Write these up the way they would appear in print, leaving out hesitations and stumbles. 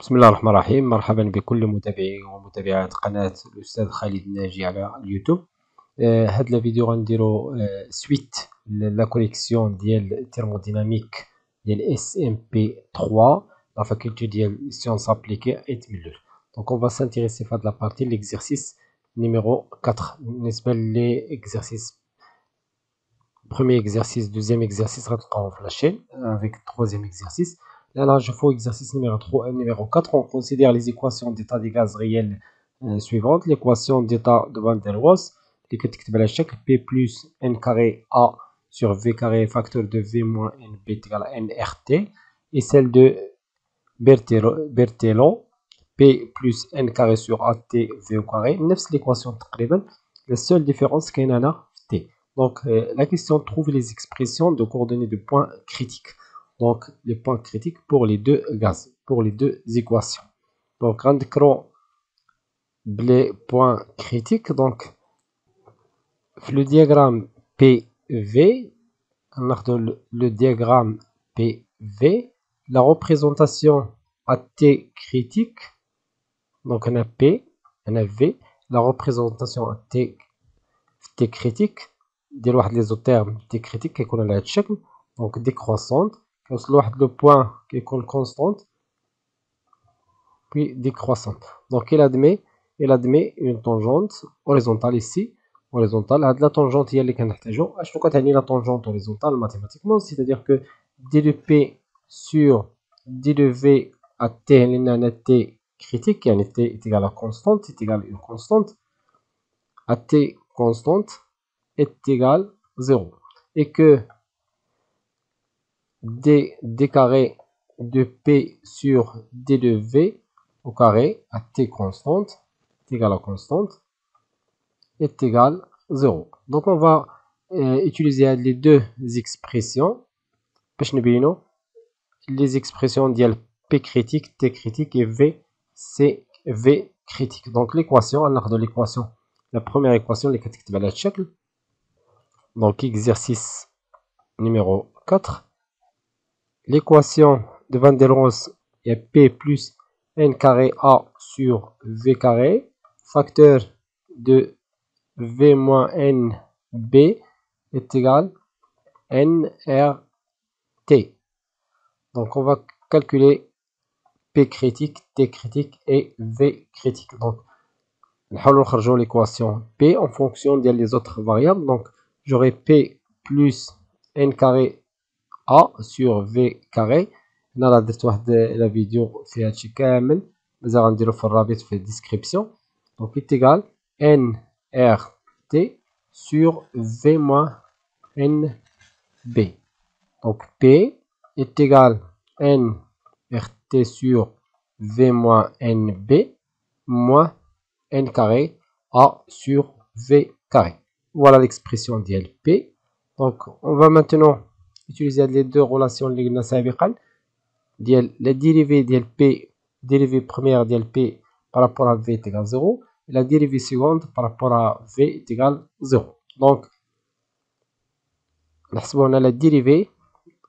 بسم الله الرحمن الرحيم. مرحبا بكل متابعي ومتابعات قناة الأستاذ خالد الناجي على اليوتيوب. هاد الفيديو غنديرو سويت لا كونيكسيون ديال الترموديناميك ديال SMP3 لا فاكولتي ديال سيونس ابليكي ايت ميلر. دونك اون فا سانتيريسي في هاد لابارتي ليكزرسيس نيميرو 4 بالنسبة ليكزرسيس premier exercice, deuxième exercice, on va flasher avec troisième exercice. Là, je fais exercice numéro 4. On considère les équations d'état des gaz réels suivantes. L'équation d'état de Van der Waals, qui est chaque P plus N carré A sur V carré facteur de V moins NB égale NRT. Et celle de Berthelot, P plus N carré sur AT V au carré. Neuf l'équation تقريبا. La seule différence c'est qu'il y en a T. Donc, la question trouve les expressions de coordonnées de points critiques. Donc, les points critiques pour les deux gaz, pour les deux équations. Donc, on décrit les points critiques. Donc, le diagramme PV, on a le diagramme PV, la représentation à T critique. Donc, on a P, on a V, la représentation à T critique. ديال واحد ليزوتيرم تي كريتيك كيكون على هاد الشكل دونك ديكروسونت كيوصل لواحد لو بوين كيكون كونستونت puis décroissante. Donc il admet une tangente horizontale ici, horizontale. هاد لا tangente هي اللي كنحتاجو. اشنو كتعني لا tangente horizontale mathématiquement, c'est-à-dire que d de P sur d de V à T لان T critique يعني T est égal à constante, est égal à une constante à T constante est égal à 0 et que d carré de P sur d de V au carré à T constante est égal à constante est égal à 0. Donc on va utiliser les deux expressions باش نبينو les expressions ديال P critique, T critique et V c'est V critique. Donc l'équation, on a de l'équation, la première équation اللي كتكتب على هذا الشكل. Donc exercice numéro 4. L'équation de Van der Waals est P plus N carré A sur V carré, facteur de V moins N B est égal à NRT. Donc on va calculer P critique, T critique et V critique. Donc on va l'équation P en fonction des autres variables. Donc j'aurai P plus N carré A sur V carré. هنا راه درت واحد لا فيديو فيها هادشي كامل مازال غنديرو في الرابط في الديسكريبسيون. دونك est égal NRT sur V moins NB. Donc P est égal NRT sur V moins NB moins N carré A sur V carré. Voilà l'expression d'IL P. Donc on va maintenant utiliser les deux relations اللي قلنا سابقا ديال la dérivée ديال P, dérivée première ديال P par rapport à V est égal à 0 et la dérivée seconde par rapport à V est égal à 0. Donc on a la dérivée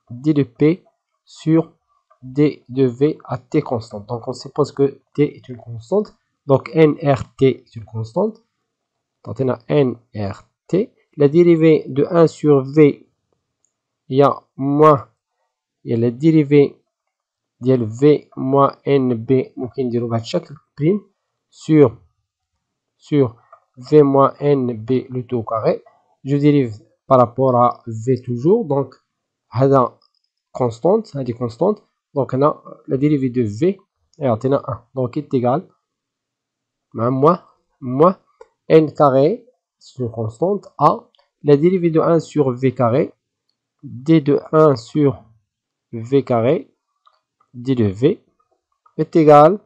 d de P sur d de V à T constante. Donc on suppose que T est une constante. Donc NRT est une constante. Donc on a NRT. La dérivée de 1 sur V, il y a moins, il y a la dérivée de V moins NB, ممكن نديرو بهذا الشكل prime sur V moins NB le tout au carré. Je dérive par rapport à V toujours. Donc هذا constante, هذه constante. Donc on a la dérivée de V et on a 1. Donc est égal à moins N carré, c'est une constante, A. La dérivée de 1 sur V carré, D de 1 sur V carré, D de V est égal,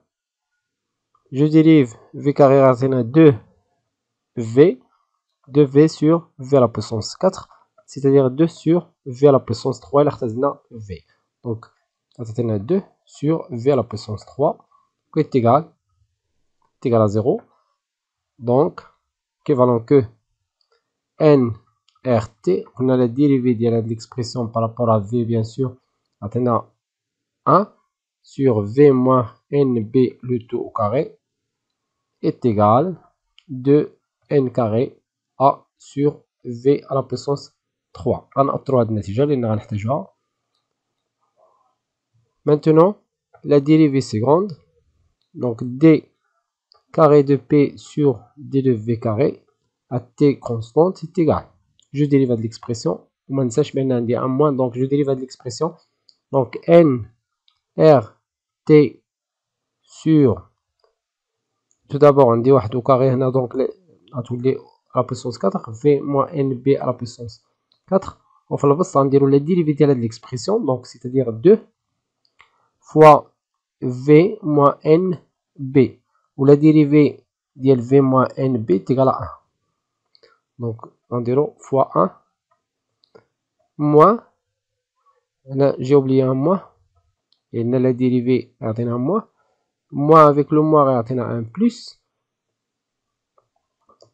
je dérive V carré à 2V, 2V sur V à la puissance 4, c'est-à-dire 2 sur V à la puissance 3, et V. Donc, on a 2 sur V à la puissance 3, qui est égal à 0. Donc, équivalent que NRT, on a la dérivée de l'expression par rapport à V, bien sûr, on a 1 sur V moins NB le tout au carré est égal 2N carré A sur V à la puissance 3. Maintenant, la dérivée seconde, donc D carré de P sur D de V carré à T constante est égal. Je dérive de l'expression. Donc je dérive de l'expression. Donc N R T sur, tout d'abord on dit au carré, on a donc à la puissance 4, V moins NB à la puissance 4. Enfin, on dit la dérivée de l'expression, donc c'est-à-dire 2 fois V moins NB, où la dérivée de V moins NB est égale à 1. Donc, on dit fois 1 moins, j'ai oublié un moins, et la dérivée est un moins avec le moins est un plus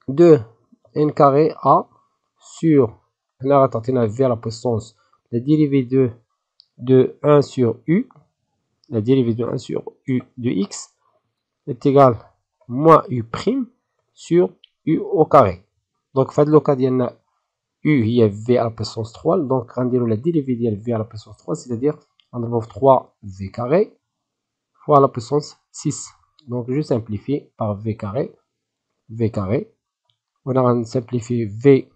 2 n carré a sur, là on a V à la puissance, la dérivée de 1 sur u, la dérivée de 1 sur u de x est égale moins u prime sur u au carré. Donc, fait le cas d'y u il y a v à la puissance 3, donc on dit la dérivée de v à la puissance 3, c'est-à-dire on trouve 3v carré fois la puissance 6. Donc je simplifie par v carré. On a simplifié v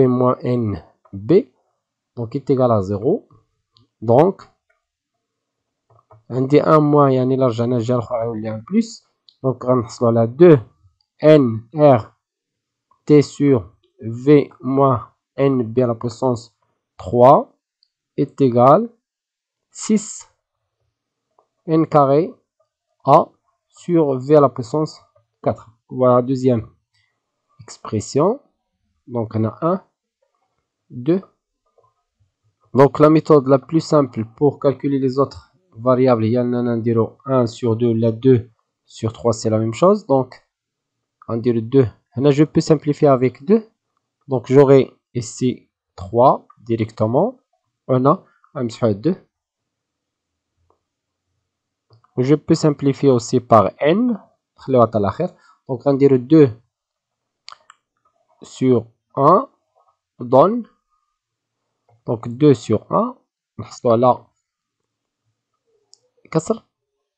moins n b, donc est égal à 0. Donc on dit 1 moins, يعني نرجع نرجع الاخر يولي 1 plus. Donc غنحصلوا على 2 n r t sur v moins nb à la puissance 3 est égal 6 n carré a sur v à la puissance 4. Voilà la deuxième expression. Donc on a 1, 2. Donc la méthode la plus simple pour calculer les autres variables, il y en a 1 sur 2, la 2 sur 3 c'est la même chose. Donc on dirait 2. Là je peux simplifier avec 2. Donc j'aurai ici 3 directement. On a 2. Je peux simplifier aussi par n. Donc on dirait 2 sur 1 donne. Donc 2 sur 1. Voilà. كسر.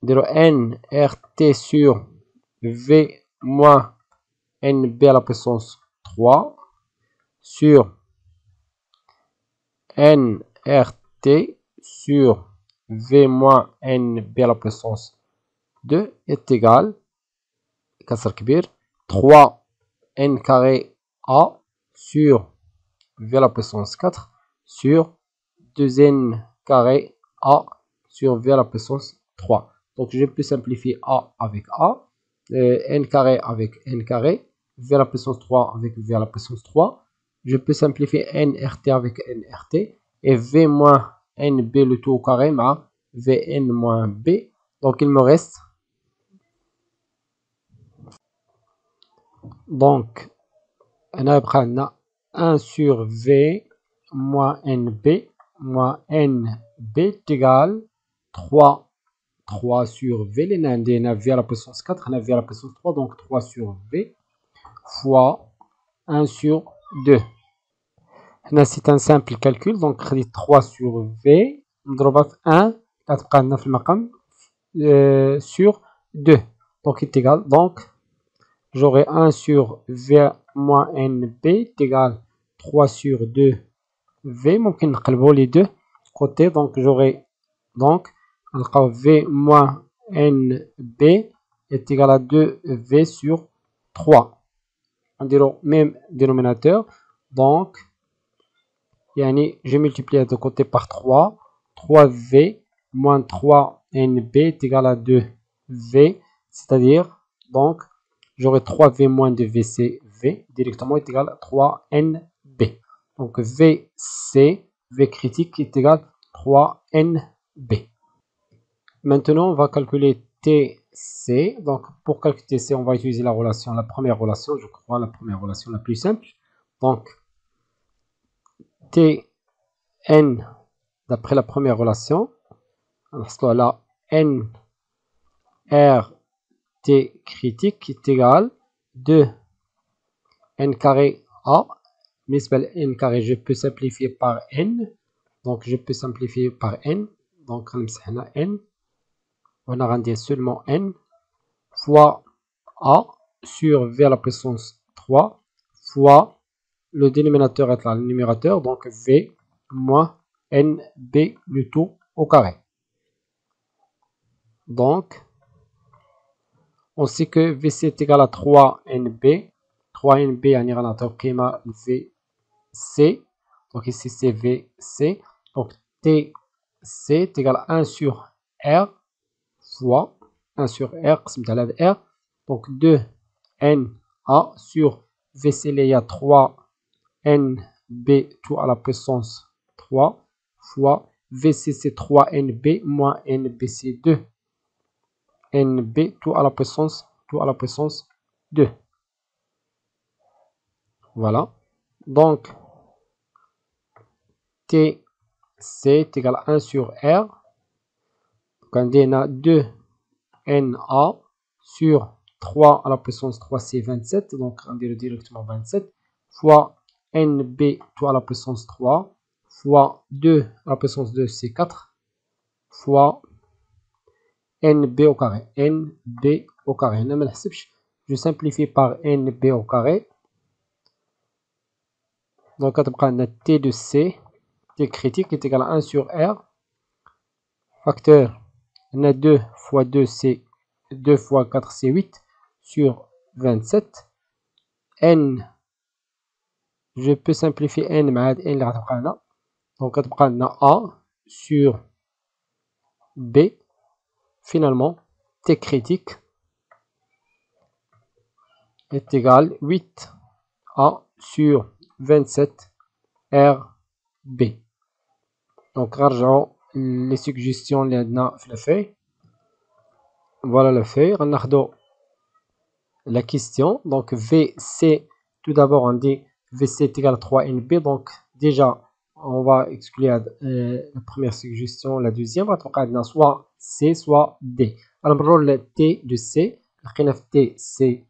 نديرو n rt sur v moins nb à la puissance 3 sur n rt sur v moins nb à la puissance 2 est égal كسر كبير 3 n carré a sur v à la puissance 4 sur 2n carré a sur v à la puissance 3. Donc je peux simplifier a avec a, n carré avec n carré, v à la puissance 3 avec v à la puissance 3. Je peux simplifier nrt avec nrt et v moins nb le tout au carré ma vn moins b. Donc il me reste donc on a 1 sur v moins nb moins nb est égal 3 sur v, les a v à la puissance 4, on a v à la puissance 3, donc 3 sur v fois 1 sur 2. C'est un simple calcul, donc 3 sur v, نضربها في 1 كتبقى لنا في المقام sur 2. Donc est égal, donc j'aurai 1 sur v moins nb est égal 3 sur 2 v. ممكن نقلبوا les deux côtés, donc j'aurai donc v moins nb est égal à 2v sur 3. On dirait même dénominateur. Donc, je multiplie les deux côtés par 3. 3v moins 3nb est égal à 2v. C'est-à-dire, donc, j'aurai 3v moins 2v, c'est v. Directement est égal à 3nb. Donc, vc, v critique est égal à 3nb. Maintenant, on va calculer TC. Donc, pour calculer TC, on va utiliser la première relation, je crois, la première relation la plus simple. Donc, TN, d'après la première relation, نحصلوا على n r t critique est égal 2 n carré a. بالنسبة ل n carré je peux simplifier par n, donc je peux simplifier par n, donc غنمسح هنا n وهنا غندير seulement n fois a sur v à la puissance 3 fois le dénominateur est là, le numérateur, donc v moins nb le tout au carré. Donc on sait que vc est égal à 3nb. 3nb يعني غنعطيو قيمة vc, donc ici c'est vc, donc tc est égal à 1 sur r fois 1 sur r قسمت على r, donc 2na sur vc il y a 3nb tout à la puissance 3 fois vc c'est 3nb moins nb c'est 2 nb tout à la puissance 2. Voilà, donc tc est égal à 1 sur r, donc on a 2na sur 3 à la puissance 3 c'est 27, donc on dirait directement 27 fois nb tout à la puissance 3 fois 2 à la puissance 2 c'est 4 fois nb au carré. nb au carré je simplifie par nb au carré, donc on a t de c, t critique est égal à 1 sur r, facteur on a 2 fois 2 c'est 2 fois 4 c'est 8 sur 27. n je peux simplifier n مع هاد n اللي غتبقى هنا، donc غتبقى لنا a sur b. Finalement t critique est égal 8a sur 27 rb. donc نرجعوا les suggestions اللي عندنا في الفeuille. Voilà le feuille. غناخدو la question, donc vc tout d'abord on dit vc est égal à 3nb, donc déjà on va exclure la première suggestion, la deuxième غتبقى عندنا soit c soit d. غنمرروا ل t de c, لقينا في t c'est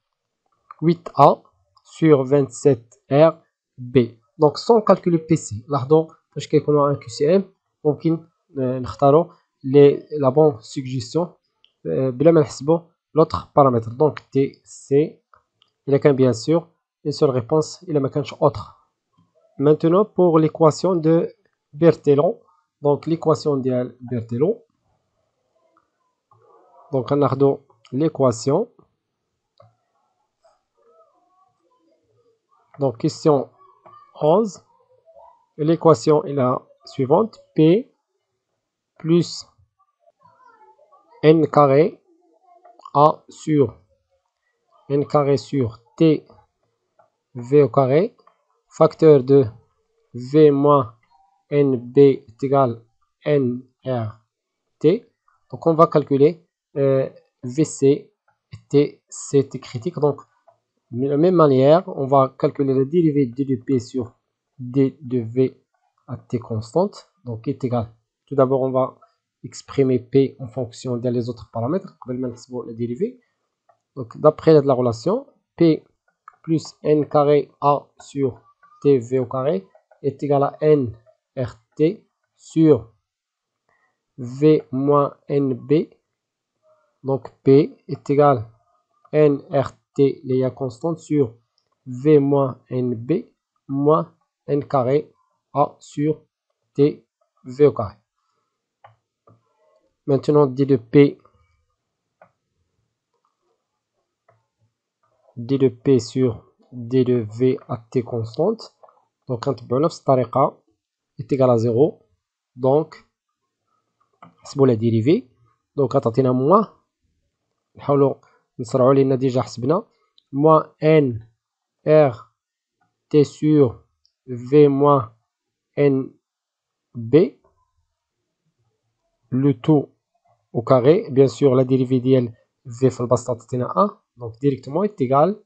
8a sur 27 rb, donc sans calculer pc. لاحظوا فاش كيكونوا ان QCM ممكن نختاروا la bonne suggestion بلا ما نحسبوا l'autre paramètre. donc tc il a qu'un bien sûr une seule réponse, il a qu'un autre. Maintenant pour l'équation de Berthelon, donc l'équation de Berthelon, donc on a l'équation, donc question 11, l'équation est la suivante, p plus n carré a sur n carré sur t v au carré, facteur de v moins nb est égal à nrt. donc on va calculer vc et tc critique. donc de la même manière on va calculer la dérivée d de p sur d de v à t constante, donc est égal, tout d'abord on va exprimer p en fonction des autres paramètres قبل ما نحسبوا la dérivée. donc d'après la relation, p plus n carré a sur tv au carré est égal à nrt sur v moins nb, donc p est égal à nrt les constante sur v moins nb moins n carré a sur tv au carré. Maintenant d de p sur d de v à t constante, donc غنتبعو نفس الطريقة est égal à 0, donc نحسبو la dérivée, donc غتعطينا moins, نحاولو نسرعو لأن ديجا حسبنا moins n r t sur v moins n b le tout au carré. bien sûr la dérivée ديال v في البسط عطينا 1, donc directement est égal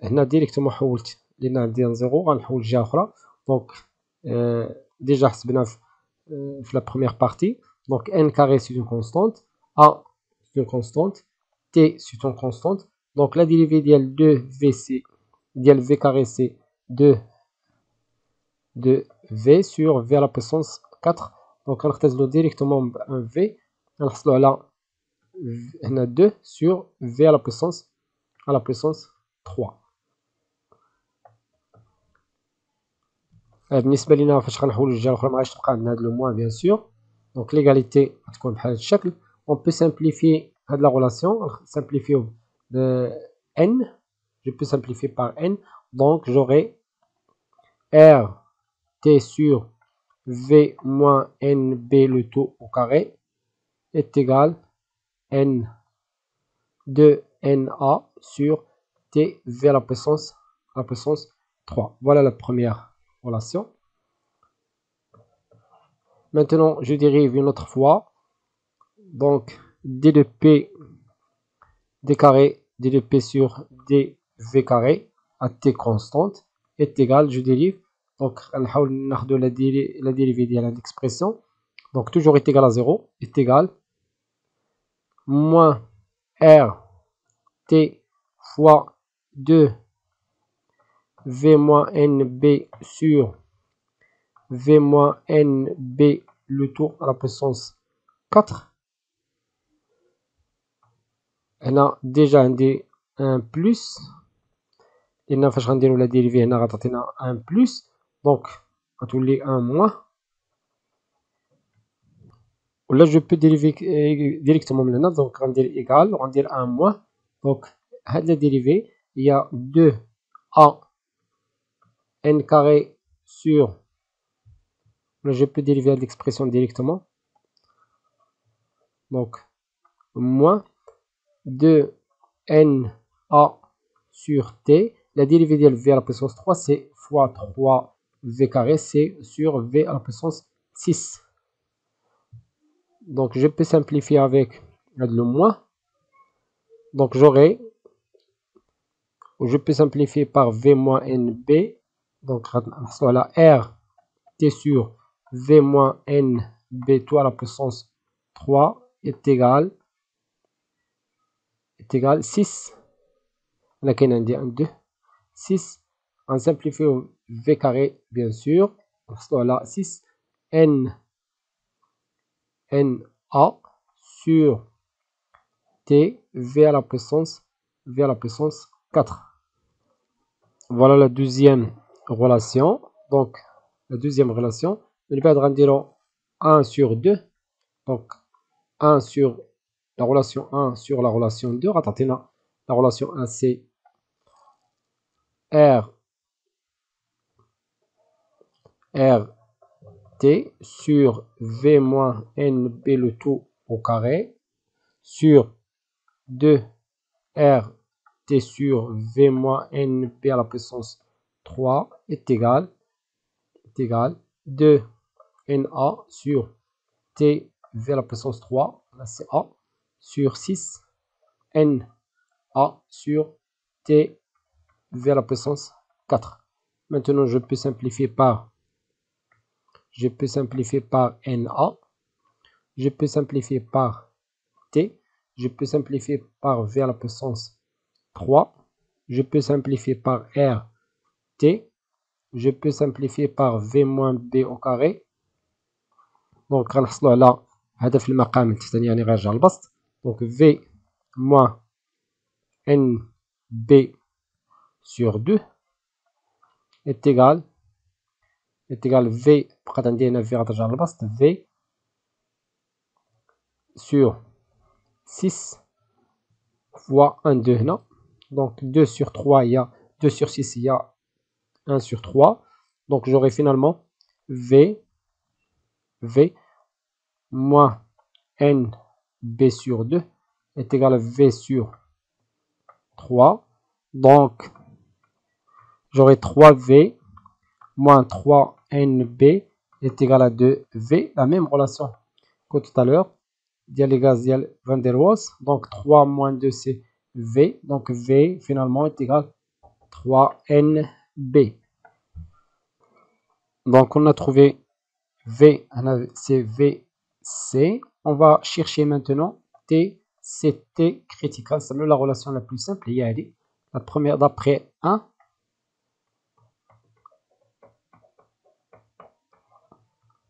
هنا directement حولت لأن عندي 0 غنحول جهة أخرى, donc ديجا حسبنا في la première partie. Donc n carré c'est une constante, a c'est une constante, t c'est une constante. Donc la dérivée de v c'est v carré c'est 2 v sur v à la puissance 4. Donc on directement un v, on a 2 sur v à la puissance 3. بالنسبه لينا فاش غنحولوا الجهه الاخرى ما غاديش تبقى عندنا هاد لو موان بيان سور. دونك ليغاليتي غتكون بحال هاد الشكل. اون بو سامبليفي هاد لا غولاسيون سامبليفيو ب n. je peux simplifier par n. donc j'aurai r t sur v moins nb le tout au carré est égal n de na sur t v à la puissance 3. Voilà la première relation. Maintenant, je dérive une autre fois. Donc, d de p d carré, d de p sur dv carré à t constante est égal, je dérive. Donc, la dérivée de l'expression. Donc, toujours est égal à 0 est égal moins r t fois 2 v moins nb sur v moins nb le tout à la puissance 4. هنا ديجا عندي ان بلس لان فاش غنديرو لا ديريفي هنا غتعطينا ان بلس دونك غتولي ان موان ولا جو بو ديريفي ديريكتومون من هنا دونك غندير ايكال وغندير ان موان دونك هاد لا ديريفي هي 2 ا n carré sur ولا جو بو ديريفي هاد ليكسبرسيون ديريكتومون دونك موان 2 na sur t. La dérivée de v à la puissance 3, c'est fois 3 v carré, c'est sur v à la puissance 6. Donc, je peux simplifier avec le moins. Donc, j'aurai, je peux simplifier par v moins nb. Donc, voilà, r t sur v moins nb tout à la puissance 3 est égal 6. Là, il y a un 2. 6. On simplifie au v carré, bien sûr. Voilà, 6 n a sur t v à la puissance 4. Voilà la deuxième relation. Donc, la deuxième relation, on va dire 1 sur 2. Donc, 1 sur la relation 1 sur la relation 2. La relation 1, c'est r t sur v moins nb le tout au carré sur 2 r t sur v moins nb à la puissance 3 est égal 2 na sur t v à la puissance 3, là c'est a, sur 6 n a sur t v à la puissance 4. Maintenant, je peux simplifier par na, je peux simplifier par t, je peux simplifier par v à la puissance 3, je peux simplifier par r t, je peux simplifier par v moins b au carré. دونك غنحصلوا على هذا في المقام التحتاني يعني غيرجع البسط. دونك v moins nb sur 2 est égal v بقات عندي هنا v غترجع للبسط v sur 6 fois 1 2 هنا. Donc 2 sur 3 il y a 2 sur 6 il y a 1 sur 3. Donc j'aurai finalement v moins nb sur 2 est égal à v sur 3. Donc j'aurai 3v moins 3nb est égal à 2v. La même relation que tout à l'heure. Dial égale dial van der Waals. Donc 3 moins 2 c'est v. Donc v finalement est égal à 3nb. Donc on a trouvé V, c'est VC. On va chercher maintenant T, c'est T critical. C'est la relation la plus simple. Il y a la première d'après 1.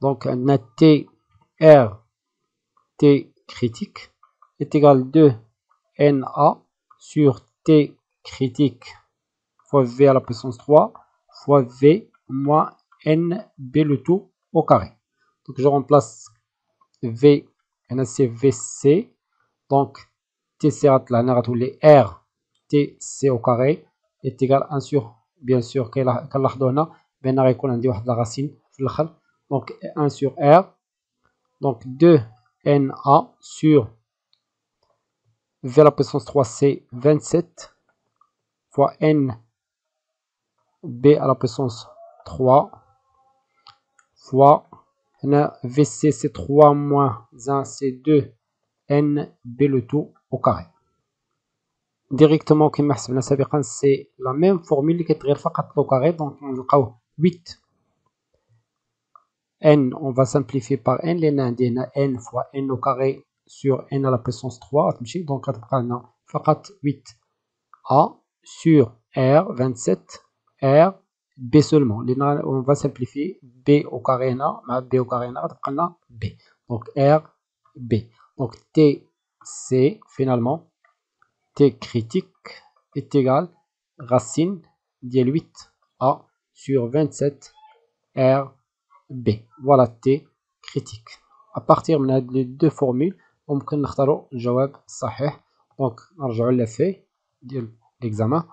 Donc, on a T, R, T critique est égal 2 NA sur T critique fois V à la puissance 3 fois V moins NB le tout au carré. Donc, je remplace V, c'est VC. Donc, TC tous les R, TC au carré est égal à 1 sur, bien sûr, quelle donne, ben on a dit la racine, donc 1 sur R, donc 2 NA sur V à la puissance 3, c'est 27 fois NB à la puissance 3 fois VC, c'est 3 moins 1, c'est 2 NB le tout au carré. Directement كما حسبنا سابقا c'est la même formule اللي كتغير فقط لو carré. Donc نلقاو 8 n, on va simplifier par n لان عندنا n fois n au carré sur n à la puissance 3 تمشي. donc غتبقى لنا فقط 8a sur r 27 r b seulement لان on va simplifier b au carré هنا مع b au carré هنا غتبقى لنا b. donc r b, donc t c finalement T critique est égal racine de 8A sur 27 RB. Voilà T critique. À partir de les deux formules, on peut نختاروا الجواب الصحيح. Donc نرجعوا للفي ديال l'examen.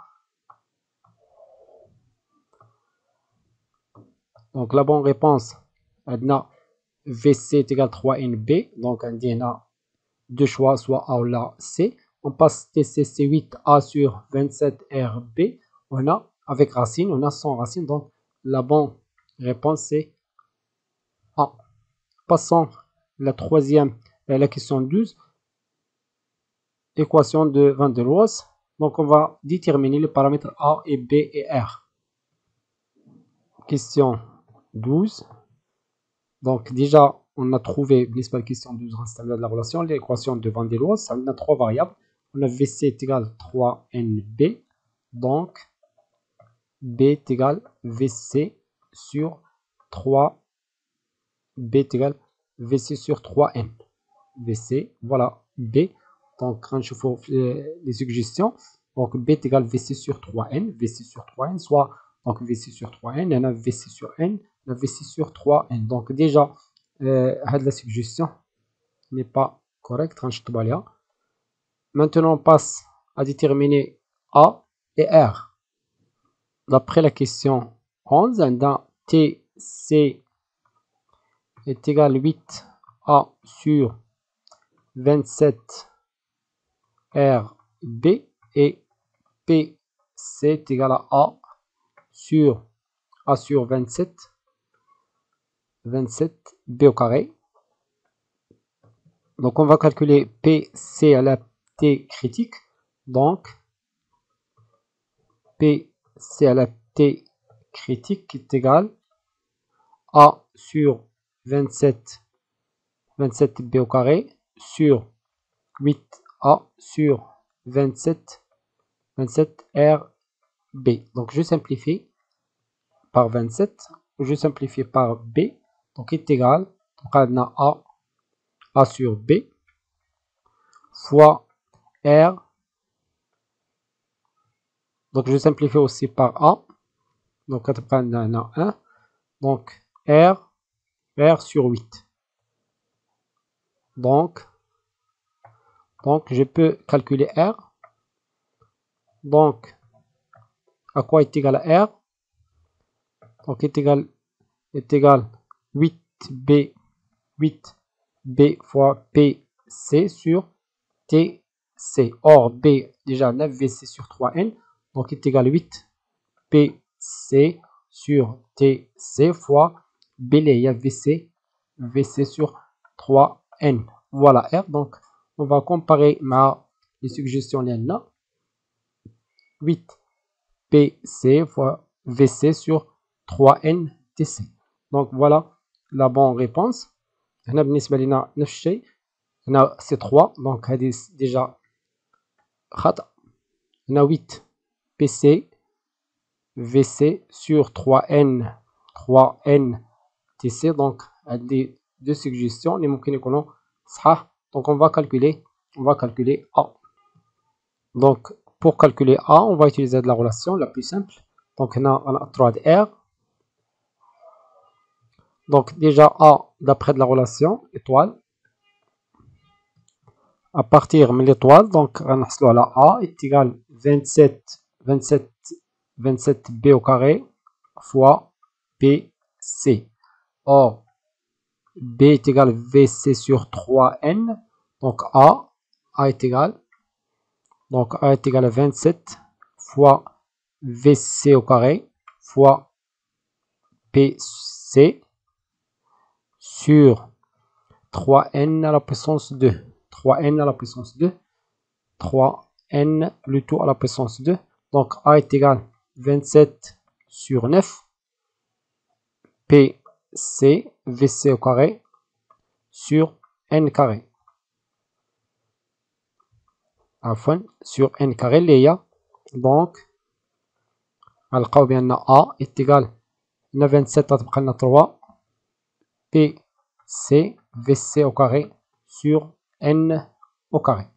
Donc la bonne réponse عندنا VC est égal 3NB. donc عندي هنا deux choix, soit A ou la C. On passe TCC 8A sur 27RB. On a avec racine, on a sans racine. Donc la bonne réponse c'est A. Passons la troisième, la question 12. Équation de Van der Waals. Donc on va déterminer les paramètres A et B et R. Question 12. Donc déjà on a trouvé la question 12 de la relation, l'équation de Van der Waals. On a trois variables. On a VC est égal à 3NB. Donc, B est égal à VC sur 3. B est égal à VC sur 3N. VC, voilà, B. Donc, quand je fais les suggestions, donc B est égal à VC sur 3N. VC sur 3N, soit donc VC sur 3N, on a VC sur N, on a VC sur 3N. Donc, déjà, la suggestion n'est pas correcte. Maintenant, on passe à déterminer A et R. D'après la question 11, TC est égal à 8A sur 27 RB et PC est égal à A sur 27 B au carré. Donc on va calculer PC à la T critique. Donc PC à la T critique est égal à sur 27 B au carré sur 8A sur 27 RB. Donc je simplifie par 27, je simplifie par B. Donc est égal, donc on a A sur B fois R. Donc je simplifie aussi par A. Donc on a 1. Donc R sur 8. Donc je peux calculer R. Donc à quoi est égal à R? Donc est égal 8B fois PC sur TC. Or B déjà 9VC sur 3N. Donc est égal à 8PC sur TC fois B il y a VC sur 3N. Voilà R. Donc on va comparer les suggestions là. 8PC fois VC sur 3N TC. Donc voilà la bonne réponse. هنا بالنسبة لنا نفس الشيء. هنا c'est 3 donc هذه déjà خطأ. هنا 8 PC VC sur 3N TC donc هذه deux suggestions اللي ممكن يكونوا صحاح. donc on va calculer A. donc pour calculer A on va utiliser de la relation la plus simple. donc هنا on a 3 de R. donc déjà A d'après de la relation étoile. à partir de l'étoile donc غنحصلوا على A est égal 27 B au carré fois PC. Or B est égal VC sur 3N. donc A est égal à 27 fois VC au carré fois PC sur 3N à la puissance 2. 3N à la puissance 2. 3N plutôt à la puissance 2. donc A est égal 27 sur 9. PC VC au carré sur N carré. عفوا sur N carré اللي هي donc غنلقاو بأن A est égal هنا 27 غتبقى لنا 3 PC VC au carré sur N au carré.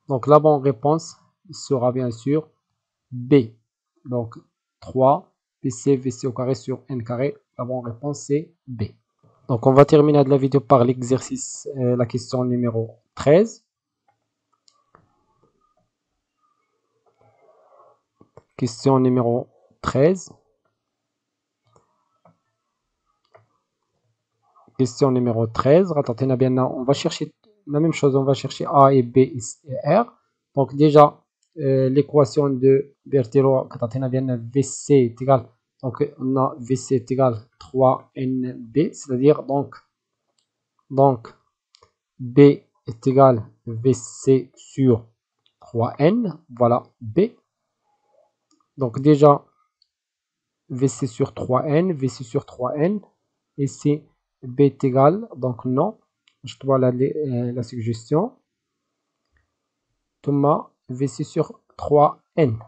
donc la bonne réponse sera bien sûr B. donc 3 PC VC au carré sur N carré. La bonne réponse c'est B. donc on va terminer la vidéo par l'exercice, la question numéro 13. Question numéro 13. Question numéro 13. On va chercher la même chose, on va chercher A et B et R. donc déjà l'équation de Berthelot VC est égal, donc on a VC est égal 3NB, c'est-à-dire donc B est égal VC sur 3N, voilà B. donc déjà VC sur 3N, VC sur 3N, ici B est égal, donc non, je dois la suggestion, Thomas VC sur 3N.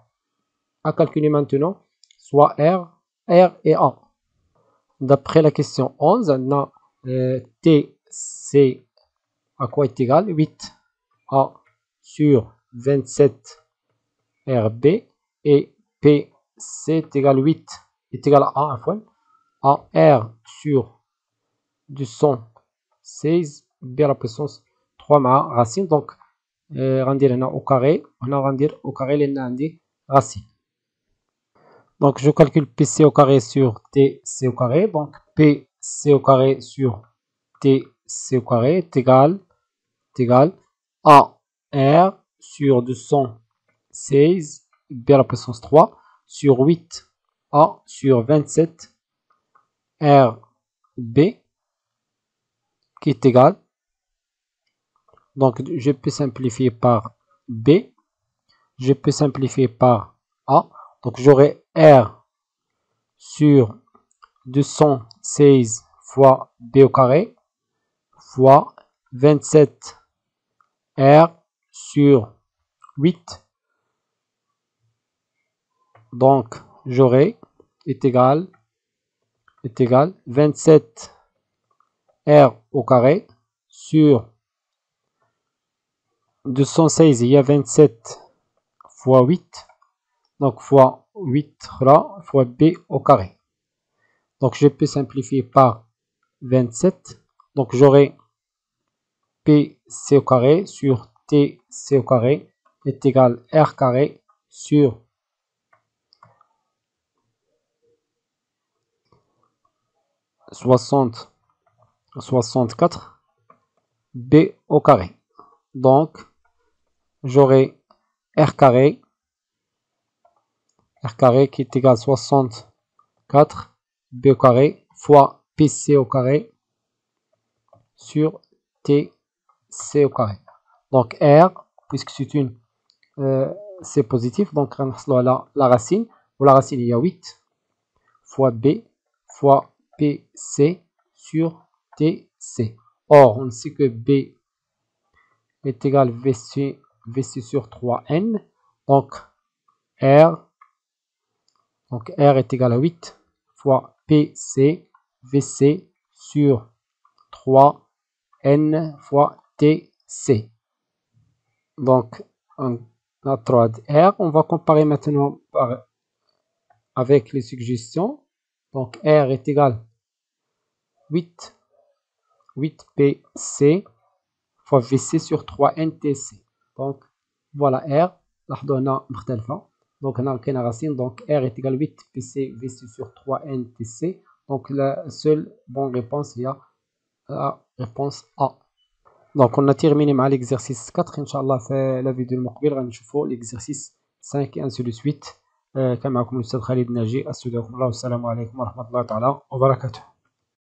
À calculer maintenant, soit R et A. D'après la question 11, on a TC à quoi est égal 8A sur 27 RB et PC est égal 8 est égal à A à R sur 216 B à la puissance 3 مع racine. donc غندير هنا au carré, هنا غندير au carré لأن عندي racine. donc je calcule PC au carré sur TC au carré. donc PC au carré sur TC au carré est égal à R sur 216 B à la puissance 3 sur 8 A sur 27 RB qui est égal, donc je peux simplifier par B, je peux simplifier par A, donc j'aurai R sur 216 fois B au carré fois 27 R sur 8, donc j'aurai est égal 27 R au carré sur 216, il y a 27 fois 8, donc fois 8 là, fois B au carré. donc je peux simplifier par 27, donc j'aurai PC au carré sur TC au carré est égal R carré sur 64 B au carré. donc j'aurai R carré qui est égal à 64 B au carré fois PC au carré sur TC au carré. donc R, puisque c'est une c'est positif, donc on a la racine, ou la racine il y a 8 fois B fois PC sur TC. Or, on sait que B est égal à VC sur 3N. Donc, R est égal à 8 fois PC, VC sur 3N fois TC. Donc, on a 3 R. On va comparer maintenant avec les suggestions. Donc, R est égal à 8PC fois VC sur 3NTC. Donc, voilà R. لاحظوا هنا مختلفة. Donc, هنا كاينة رacine. Donc, R est égal à 8PC VC sur 3NTC. Donc, la seule bonne réponse est la réponse A. Donc, on a terminé مع l'exercice 4. Inch'Allah, في la vidéo المقبل غنشوفوا l'exercice 5 et ainsi de suite. كان معكم الأستاذ خالد ناجي. أستودعكم الله والسلام عليكم ورحمة الله تعالى وبركاته.